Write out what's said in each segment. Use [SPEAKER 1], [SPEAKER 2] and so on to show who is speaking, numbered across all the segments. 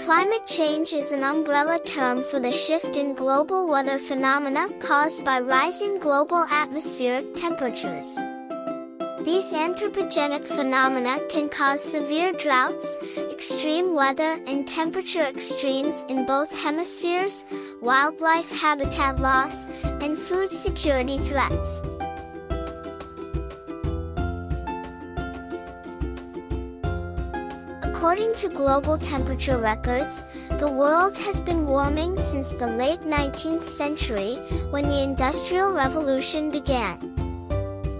[SPEAKER 1] Climate change is an umbrella term for the shift in global weather phenomena caused by rising global atmospheric temperatures. These anthropogenic phenomena can cause severe droughts, extreme weather and temperature extremes in both hemispheres, wildlife habitat loss, and food security threats. According to global temperature records, the world has been warming since the late 19th century, when the Industrial Revolution began.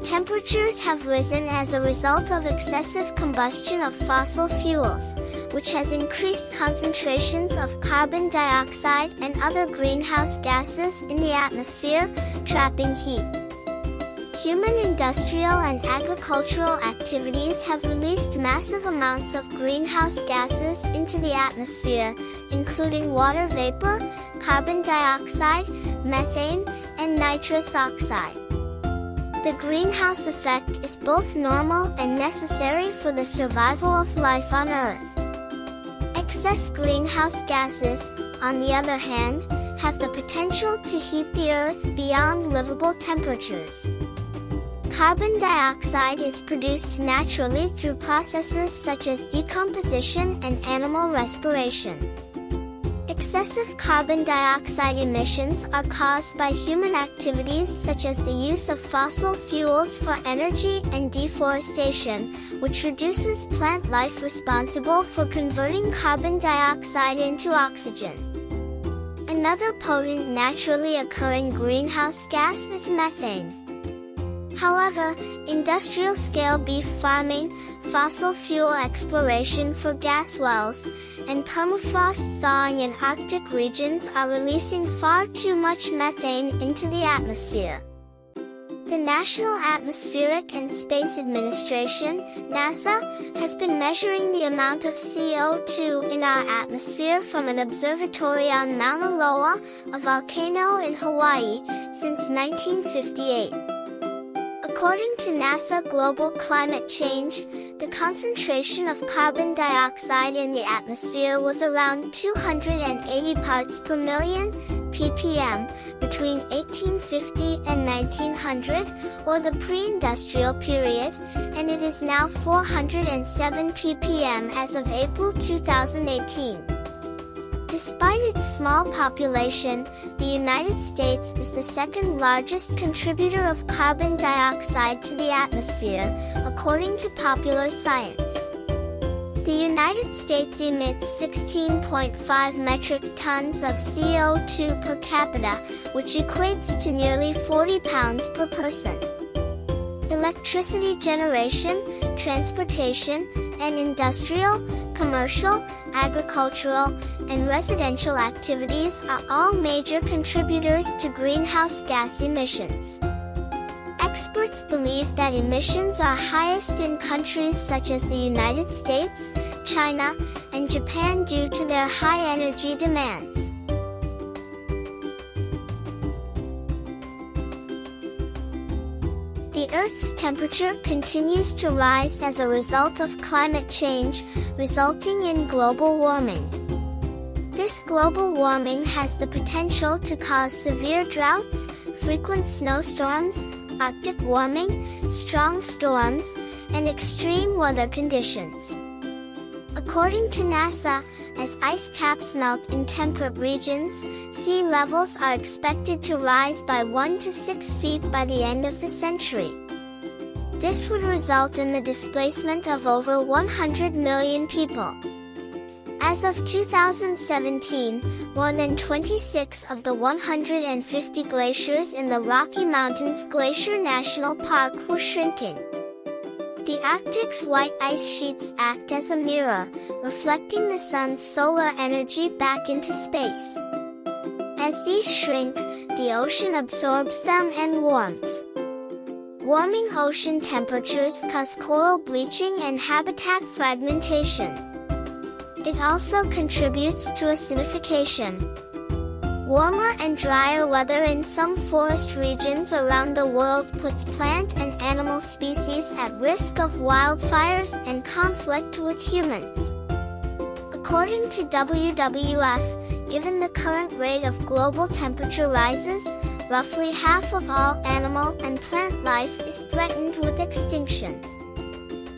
[SPEAKER 1] Temperatures have risen as a result of excessive combustion of fossil fuels, which has increased concentrations of carbon dioxide and other greenhouse gases in the atmosphere, trapping heat. Human industrial and agricultural activities have released massive amounts of greenhouse gases into the atmosphere, including water vapor, carbon dioxide, methane, and nitrous oxide. The greenhouse effect is both normal and necessary for the survival of life on Earth. Excess greenhouse gases, on the other hand, have the potential to heat the Earth beyond livable temperatures. Carbon dioxide is produced naturally through processes such as decomposition and animal respiration. Excessive carbon dioxide emissions are caused by human activities such as the use of fossil fuels for energy and deforestation, which reduces plant life responsible for converting carbon dioxide into oxygen. Another potent naturally occurring greenhouse gas is methane. However, industrial-scale beef farming, fossil fuel exploration for gas wells, and permafrost thawing in Arctic regions are releasing far too much methane into the atmosphere. The National Atmospheric and Space Administration, NASA, has been measuring the amount of CO2 in our atmosphere from an observatory on Mauna Loa, a volcano in Hawaii, since 1958. According to NASA Global Climate Change, the concentration of carbon dioxide in the atmosphere was around 280 parts per million, ppm, between 1850 and 1900, or the pre-industrial period, and it is now 407 ppm as of April 2018. Despite its small population, the United States is the second largest contributor of carbon dioxide to the atmosphere, according to Popular Science. The United States emits 16.5 metric tons of CO2 per capita, which equates to nearly 40 pounds per person. Electricity generation, transportation, and industrial, commercial, agricultural, and residential activities are all major contributors to greenhouse gas emissions. Experts believe that emissions are highest in countries such as the United States, China, and Japan due to their high energy demands. The Earth's temperature continues to rise as a result of climate change, resulting in global warming. This global warming has the potential to cause severe droughts, frequent snowstorms, Arctic warming, strong storms, and extreme weather conditions. According to NASA, as ice caps melt in temperate regions, sea levels are expected to rise by 1 to 6 feet by the end of the century. This would result in the displacement of over 100 million people. As of 2017, more than 26 of the 150 glaciers in the Rocky Mountains Glacier National Park were shrinking. The Arctic's white ice sheets act as a mirror, reflecting the sun's solar energy back into space. As these shrink, the ocean absorbs them and warms. Warming ocean temperatures cause coral bleaching and habitat fragmentation. It also contributes to acidification. Warmer and drier weather in some forest regions around the world puts plant and animal species at risk of wildfires and conflict with humans. According to WWF, given the current rate of global temperature rises, roughly half of all animal and plant life is threatened with extinction.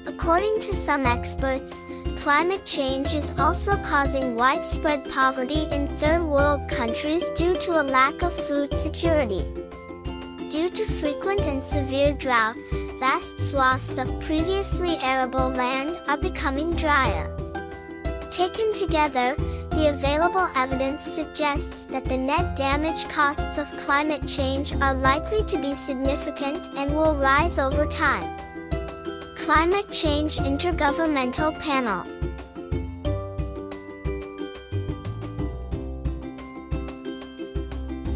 [SPEAKER 1] According to some experts, climate change is also causing widespread poverty in third world countries due to a lack of food security. Due to frequent and severe drought, vast swaths of previously arable land are becoming drier. Taken together, the available evidence suggests that the net damage costs of climate change are likely to be significant and will rise over time. Climate Change Intergovernmental Panel.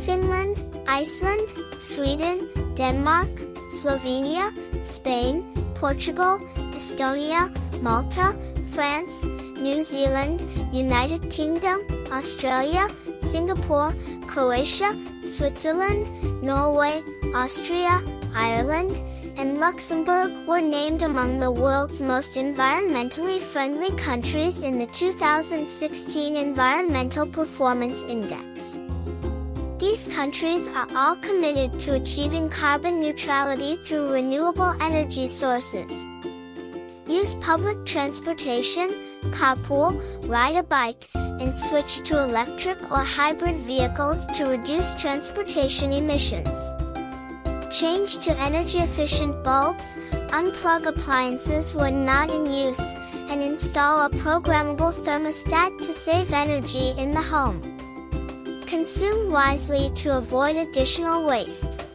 [SPEAKER 1] Finland, Iceland, Sweden, Denmark, Slovenia, Spain, Portugal, Estonia, Malta, France, New Zealand, United Kingdom, Australia, Singapore, Croatia, Switzerland, Norway, Austria, Ireland, and Luxembourg were named among the world's most environmentally friendly countries in the 2016 Environmental Performance Index. These countries are all committed to achieving carbon neutrality through renewable energy sources. Use public transportation, carpool, ride a bike, and switch to electric or hybrid vehicles to reduce transportation emissions. Change to energy-efficient bulbs, unplug appliances when not in use, and install a programmable thermostat to save energy in the home. Consume wisely to avoid additional waste.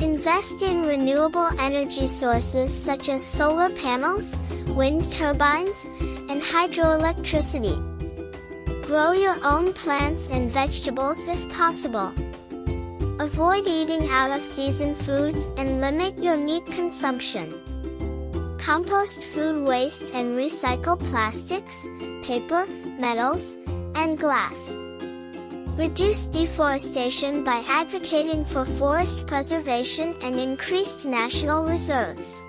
[SPEAKER 1] Invest in renewable energy sources such as solar panels, wind turbines, and hydroelectricity. Grow your own plants and vegetables if possible. Avoid eating out-of-season foods and limit your meat consumption. Compost food waste and recycle plastics, paper, metals, and glass. Reduce deforestation by advocating for forest preservation and increased national reserves.